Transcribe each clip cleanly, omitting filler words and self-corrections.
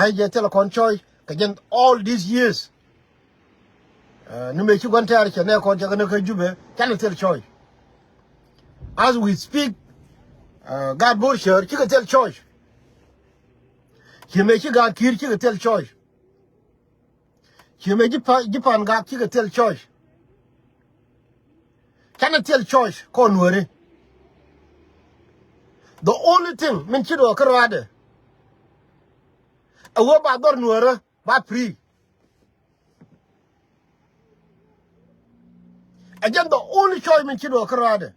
ngai je telecom choice again all these years no me chi gon tar che ne kon che ne ka jube can tell choice as we speak God bullshit chi ka tell choice chi me chi ga kir chi ka tell choice chi me jipan ga chi ka tell choice can tell choice kon wore the only thing min chi do karade awo ba dor nuora ba free again the only choice min chi do karade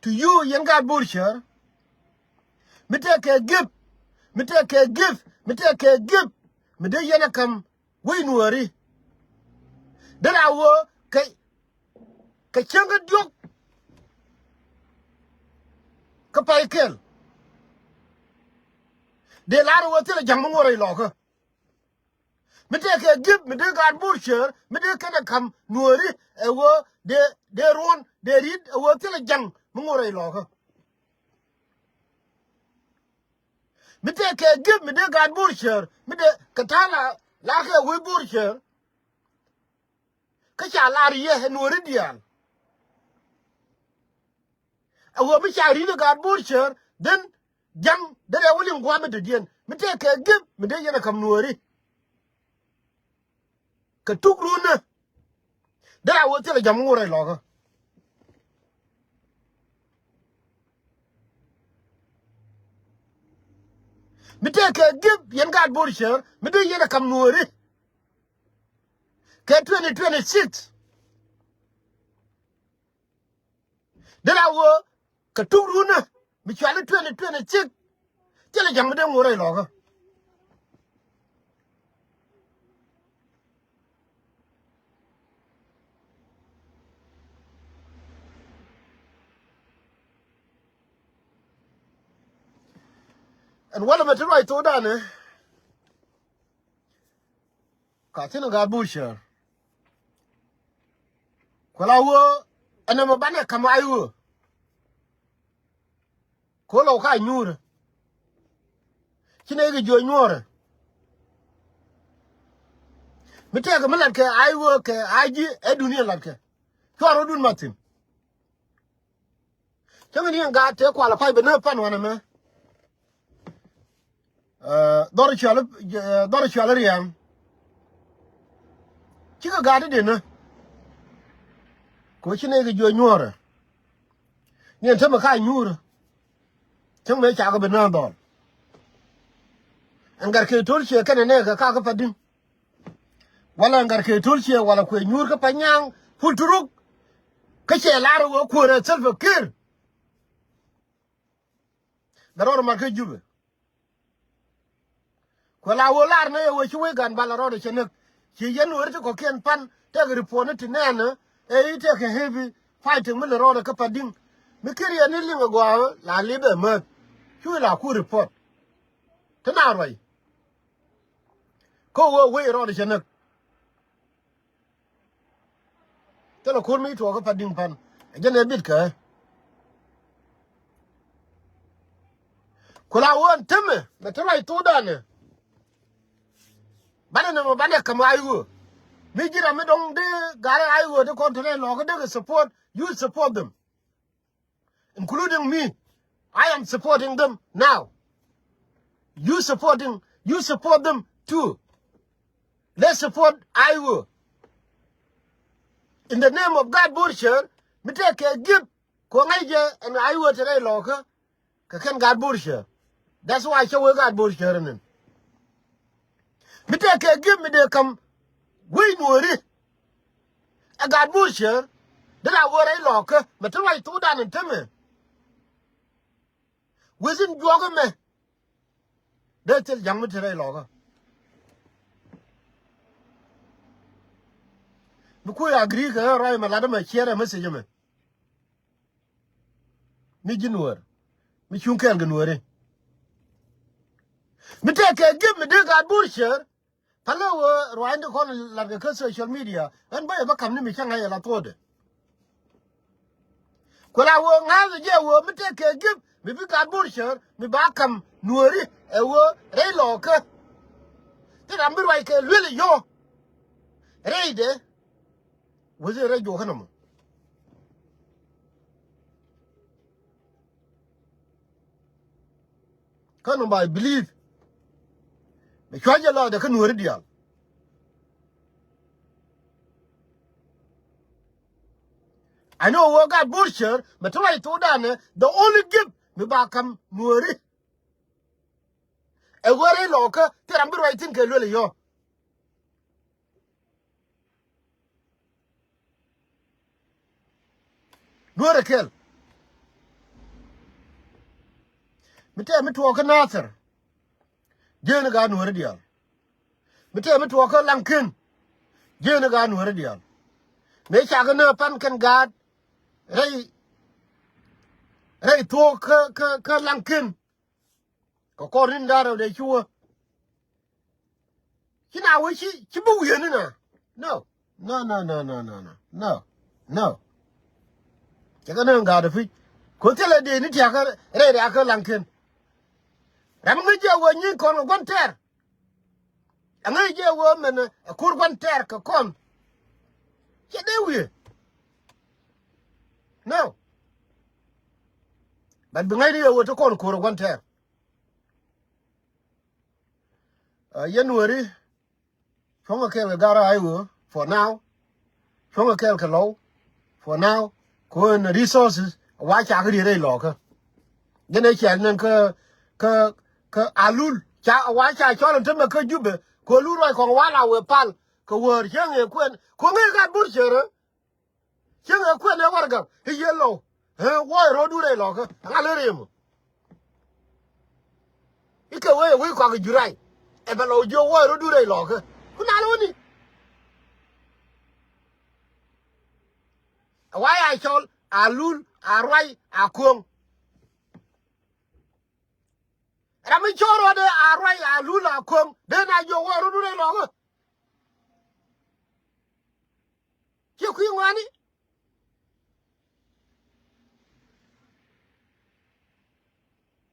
to you yen God bullshit me take a gift me take a gift me take a gift me de yena kam we nuori then awo ka changa diok ka paikel de la wo tele jang mo ngore lo ko me take a gift me de God bullshit me de kana kam nuori e wo de ron de rid wo tele jang mo ngore lo ko me take a gift me de God bullshit me de katala la ke we bullshit ka cha la ri ye nuori dian awo me cha ri de God bullshit then jam de wuli ngwa me de dien me take a gift me de yena kam nuori ka tukruna da wo tele jam ngore lo ko me take a gift yen God bullshit me de yena kam nuori ka 2026 da wo ka tukruna me cha 2026 tele jam de ngore lo ko and wala me to right to da ne ka tin God bullshit ko la wo ana mo bane kam ayu ko lo ka nyur kine ge jo nyore me te ga melan ke ayu ke aji e dunia lan ke ko ro dun matin chama ni ga te ko la pai be na pan wana me dor chala riam kika ga de na ko kine ge jo nyore ni te ma ka nyur chama me cha ga be na don angar ke tor che kana ne ka padin wala angar ke tor che wala ko nyur ka panyang futuruk ka che laro wo ko re self kir daror ma ke jube ko la wo lar ne wo chwe gan balaro de chene chi yen wor ko ken pan te ga report ne ne na e ite ke heavy fighting me ro de ka padin me kiri ya ni lingo gwa la libe ma chwe la ku report te na roi ko wo we ro de chene te lo kur mi to ka padin pan jene bit ka ko la won teme me te rai to da ne bana no bana kam ayu mi jira me dong de gare ayu de kontre lo ko de support you support them including me I am supporting them now you support them too let's support ayu in the name of God bullshit me take a gift ko ngai je and ayu tere lo ka ken God bullshit that's why I show God bullshit and me take a give me they come we nuori I got bullshit that I worry locker but to right to down and tell within jogger me they tell young me today locker because I agree ka right my lad me share a message me jinuor me chunkel gnuore me take a give me they got bullshit hello Rwanda kon like social media and by ba kam ni mi changa ya la tode ko la wo nga je wo mi te ke give mi bi ka bursher mi ba kam nuori e wo re lo ke ti ram bi wai ke lele yo re de wo je re jo kana mo kana ba believe me chaje lo de ka nuori dia I know we got bullshit, but try to done the only gift me ba kam nuori e wo re lo ke ti ram bi wai tin ke lele yo nuori kel mi te mi to ka Naath jene ga nuori dia mi te mi to ka lankin jene ga nuori dia me cha ga ne pan kan gad rei to ka lankin ko rin daro de chuo kina wo chi bu ye ni na no no cha ga ne ga de fi ko tele de ni tia ka re de ka lankin ram ngi je wo ni kon gon ter ngi je wo men kur gon ter ka kon che de wi no but bi ngai de wo to kon kur gon ter January Chonga kel gara aiwo for now. Chonga kel kalo for now. Ko na resources wa cha ga re lo ka. Gene chen nan ka alul cha wa cha cho lan tama ka jube ko lu roi ko wa la we pal ko wor chen e kwen ko nge ga bur chere chen e kwen e war ga he yelo he wo ro du re lo ka nga le re mo ike we ko ga jurai e ba lo jo wo ro du re lo ka kuna lo ni why I told alul arwai akong rami choro de arwai alul akong de na jo waru dure lo ki ku ngani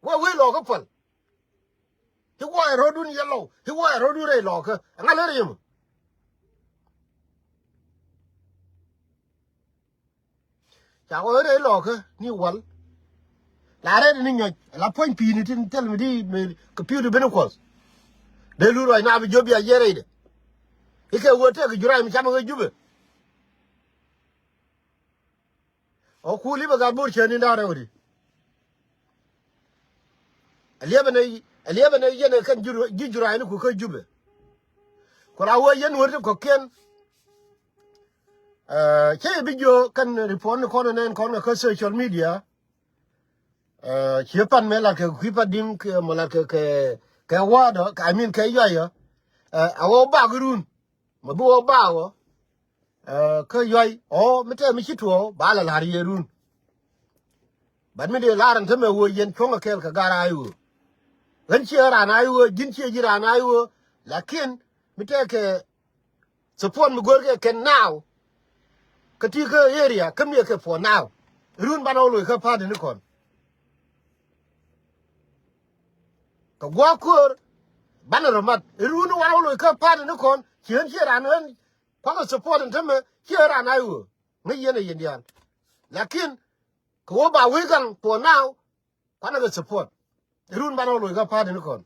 we lo ko pal ki wa ro dun yelo ki wa ro dure lo ka ngale rim cha wo re lo ka ni wal la re ni nyo la point pi ni tin tel mi di me computer bene ko de lu ro na bi jobi a yere de ike wo te ki jura mi chama ga jube o ku li ba ga bur che ni da re odi aliya ne yene kan jura ni ku ka jube ko la wo yen wor ko ken che video kan report ko ne ko ka social media che pan me la ke ku pa dim ke mo la ke wa do I mean ke yo yo a wo ba gurun mo bo ba wo ke yo o me te mi chito ba la ri run ban me de la ran te me wo yen ko ka ka gara ayu gan che ra na ayu jin che ji ra na ayu lakin me te ke support mi gor ke now katika area come here for now run bana lo ka pa de ni kon ka gwa kur bana romat run wana lo ka pa de ni kon chen ran han kwa ka support ntame chera na yo ngi yene yendian lakin ko ba we gan for now kwana ka support run bana lo ka pa de ni kon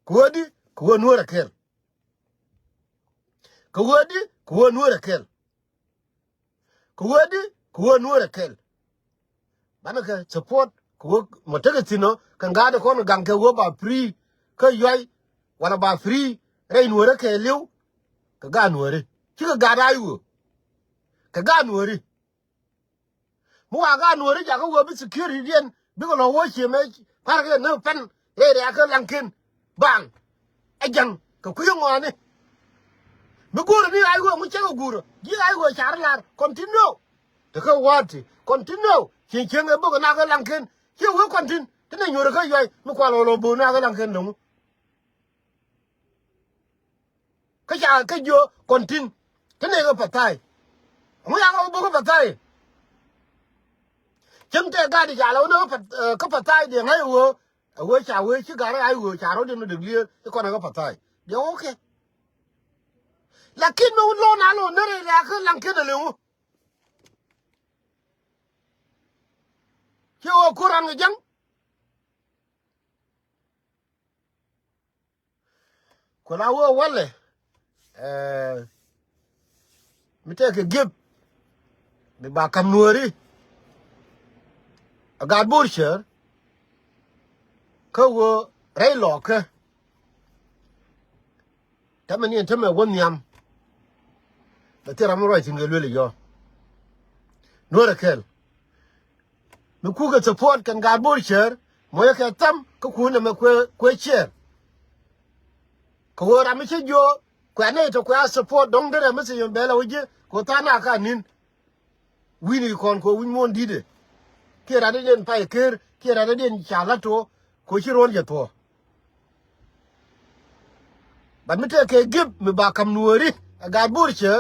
kodi ko nuora kel kodi ko nuora kel kodi ko nuora kel bana ka support ko motaka tino kan ga da kono ganke wo ba free ka yoy wala ba free re nuore ke lew ka ga nuore ki ka ga da yu ka ga nuore mu ga nuore ja ka wo bi security den bi ko lo wo che me par ga no pen re re ka lankin bang ajan ka ku yo ngane bi goro ni ay go mu che go goro ji ay go char lar continue de ka wati continue chen chen e bo na ka lankin ki wo continue tene nyore ka yoy mu kwa lo bo na ka lankin no ka ja ka jo continue tene ka patai mu ya go bo ka patai chim te ga di jalo no ka patai de ngai wo cha wo chi ga ai wo cha ro de no de lie ko na ka patai de okay lakin no lo na lo ne re la ka lang ke de lu ki o kuran ga jang ko la wo wale mi te ke gib mi ba kam nuori ga bursher ko wo re lo ke tamani tama won yam da tira mo right ngel le yo nuora kel mi ku ga support kan ga bursher mo ya ka tam ko ku na me ko cher ko wo ra mi che jo kwa ne to kwa support dong dere mi se yo bela wuje ko ta na ka nin wini kon ko win mon dide kera de den pai ker kera de den chala to ko chiron je to ban mi te ke gib mi ba kam nuori ga bursher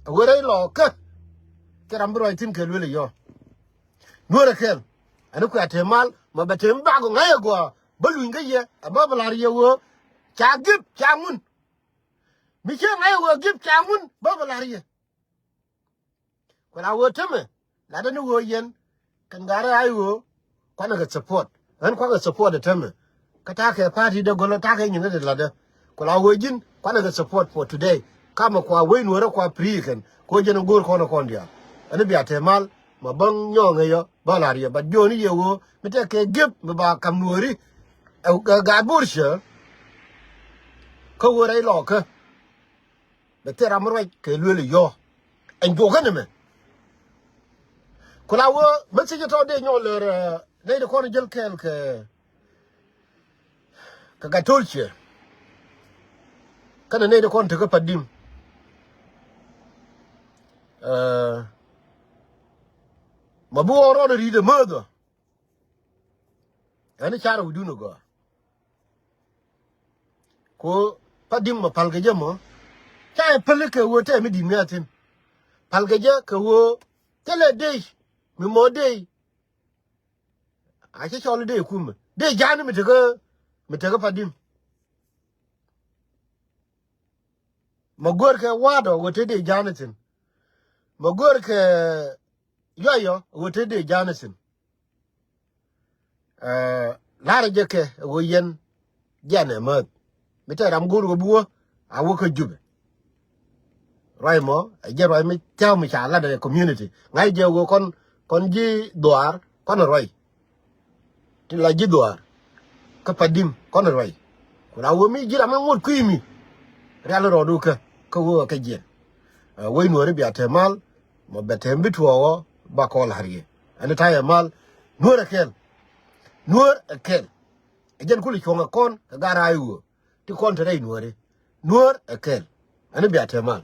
wo re lo ke kera mbro tin ke le yo nuora kel anu ko atemal ma batem ba go ngaya go balu ngaye abablar ye wo cha gib cha mun mi che ngaya wo gib cha mun bablar ye ko la wo teme la da no wo yen kan gara ai wo kwana ga support an kwa ga support da teme ka ta ke party da golo ta ke yin da la da ko la wo jin kwana ga support for today kama kwa we nuora kwa priken ko jeno gor kono kondia ani bi atemal ma bang nyonga yo balari ba joni ye wo mi te ke gib mi ba kam nuori ga bursha ko wo rai lo ke be te ram roi ke le yo en jo kan me ko la wo ma se to de nyo le de ko jel kel ke ka ga tolche kana ne de ko te ka padim ma bu oro de ri de modo ani chara wudu no go ko padim ma palga jamo cha pele ke wo te mi di mi atin palga je ke wo tele de mi mo de a che chole de kum de jani mi te ga padim ma gor ke wado wo te de janatin ma gor ke yo wo te de janatin lara je ke wo yen jane ma mi te ram gor go buo a wo ko jube right mo je roi mi tell mi cha la de community ngai je wo kon ji doar kon roi ti la ji doar ka padim kon roi ko la wo mi ji la ma ngot ku mi real ro du ka wo ka je wo no re bi atemal mo betem bitwo ba ko la hariye ani ta ya mal nuor kel ejen kuli chonga kon ka gara ayu ti kon tere nuore nuor kel ani bi atemal